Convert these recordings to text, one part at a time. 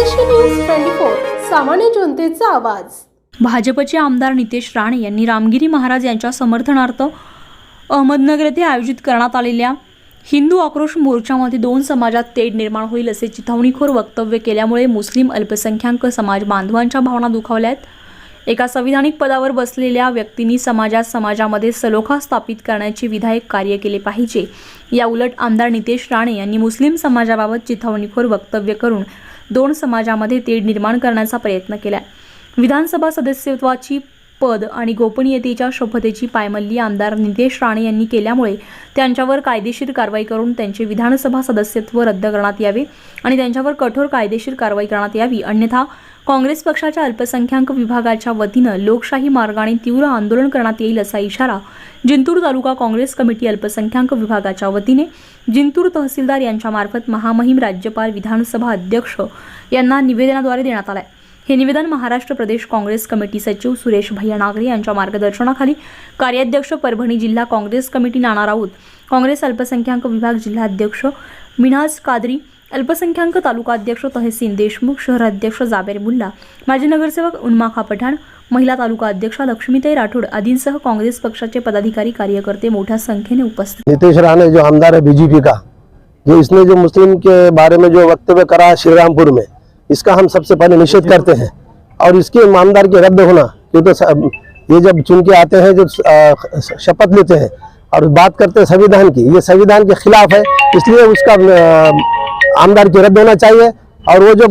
स्वदेशी न्यूज 24 सामान्य जनतेचा आवाज। भाजपचे आमदार नितेश राणे यांनी रामगिरी महाराज यांच्या समर्थनार्थ अहमदनगर येथे आयोजित करण्यात आलेल्या हिंदू आक्रोश मोर्चामध्ये दोन समाजात तेढ निर्माण होईल असे चिथावणीखोर वक्तव्य केल्यामुळे मुस्लिम अल्पसंख्याक समाज बांधवांच्या भावना दुखावल्या आहेत। एका संविधानिक पदावर बसलेल्या व्यक्तींनी समाजामध्ये सलोखा स्थापित करण्याचे विधायक कार्य केले पाहिजे। या उलट आमदार नितेश राणे यांनी मुस्लिम समाजाबाबत चिथावणीखोर वक्तव्य करून दोन समाजामध्ये तेढ निर्माण करण्याचा प्रयत्न केला। विधानसभा सदस्यत्वाची पद आणि गोपनीयतेच्या शपथेची पायमल्ली आमदार नितेश राणे यांनी केल्यामुळे त्यांच्यावर कायदेशीर कारवाई करून त्यांचे विधानसभा सदस्यत्व रद्द करण्यात यावे आणि त्यांच्यावर कठोर कायदेशीर कारवाई करण्यात यावी, अन्यथा काँग्रेस पक्षाच्या अल्पसंख्याक विभागाच्या वतीनं लोकशाही मार्गाने तीव्र आंदोलन करण्यात येईल असा इशारा जिंतूर तालुका काँग्रेस कमिटी अल्पसंख्याक विभागाच्या वतीने जिंतूर तहसीलदार यांच्या मार्फत महामहिम राज्यपाल विधानसभा अध्यक्ष यांना निवेदनाद्वारे देण्यात आले। हे निवेदन महाराष्ट्र प्रदेश काँग्रेस कमिटी सचिव सुरेश भैया नागरे यांच्या मार्गदर्शनाखाली कार्याध्यक्ष परभणी जिल्हा काँग्रेस कमिटी नाना राऊत, काँग्रेस अल्पसंख्याक विभाग जिल्हा अध्यक्ष मिनाज कादरी, अल्पसंख्याक तालुका अध्यक्ष तहसीन देशमुख, शहर अध्यक्ष जाबेर मुल्ला, माजी नगरसेवक उन्माखा पठाण, महिला तालुका अध्यक्षा लक्ष्मीताई राठोड आदींसह काँग्रेस पक्षाचे पदाधिकारी कार्यकर्ते मोठ्या संख्येने उपस्थित। नितेश राणे जो आमदार है बीजेपी का, जो इसने जो मुस्लिम के बारे में जो वक्तव्य करा श्रीरामपुर में, इसका हम सबसे पहले निषेध करते हैं। और इसके ईमानदार के रद्द होना, क्योंकि ये जब चुन के आते हैं, जो शपथ लेते हैं और बात करते हैं संविधान की, ये संविधान के खिलाफ है, इसलिए उसका आमदार के रद्द होना चाहिए। और वो जो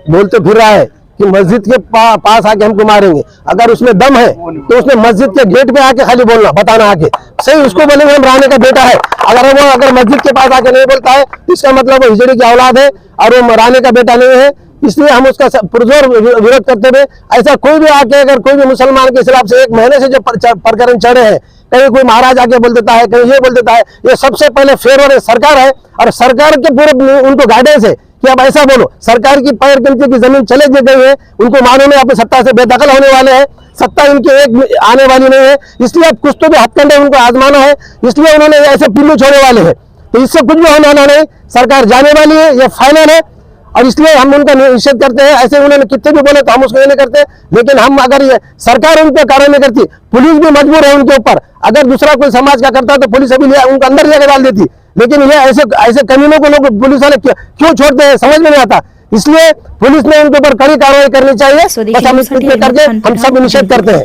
बोलते फिर रहा है कि मस्जिद के पास आके हमको मारेंगे, अगर उसमें दम है तो उसने मस्जिद के गेट पे आके खाली बोलना, बताना आके सही, उसको बोलेंगे हम राणे का बेटा है। अगर मस्जिद के पास आके नहीं बोलता है तो इसका मतलब वो हिजड़े की औलाद है और वो राणे का बेटा नहीं है। इसलिए हम उसका पुरजोर विरोध करते हुए, ऐसा कोई भी आके अगर कोई भी मुसलमान के खिलाफ से 1 महीने से जो प्रकरण चढ़े हैं, कहीं कोई महाराज आके बोल देता है, कहीं ये बोल देता है, ये सबसे पहले फेवर सरकार है और सरकार के पूरे उनको गाइडेंस है कि अब ऐसा बोलो। सरकार की पैर के नीचे की जमीन चले गई है, उनको मालूम है अपनी सत्ता से बेदखल होने वाले हैं, सत्ता इनकी एक आने वाली नहीं है, इसलिए अब कुछ तो भी हथकंडे उनको आजमाना है, इसलिए उन्होंने ऐसे पिल्लू छोड़ने वाले हैं। तो इससे कुछ भी होने वाला नहीं, सरकार जाने वाली है, ये फाइनल है और इसलिए हम उनका निषेध करते हैं। ऐसे उन्होंने कितने भी बोले तो हम उसको ये नहीं करते, लेकिन हम अगर ये सरकार उन पर कार्रवाई नहीं करती, पुलिस भी मजबूर है उनके ऊपर। अगर दूसरा कोई समाज का करता तो पुलिस अभी उनको अंदर जाकर डाल देती, लेकिन ये ऐसे कमीनों को लोग पुलिस वाले क्यों छोड़ते हैं समझ में नहीं आता। इसलिए पुलिस ने उनके ऊपर कड़ी कार्रवाई करनी चाहिए, बस हम इस करके हम सब निषेध करते हैं।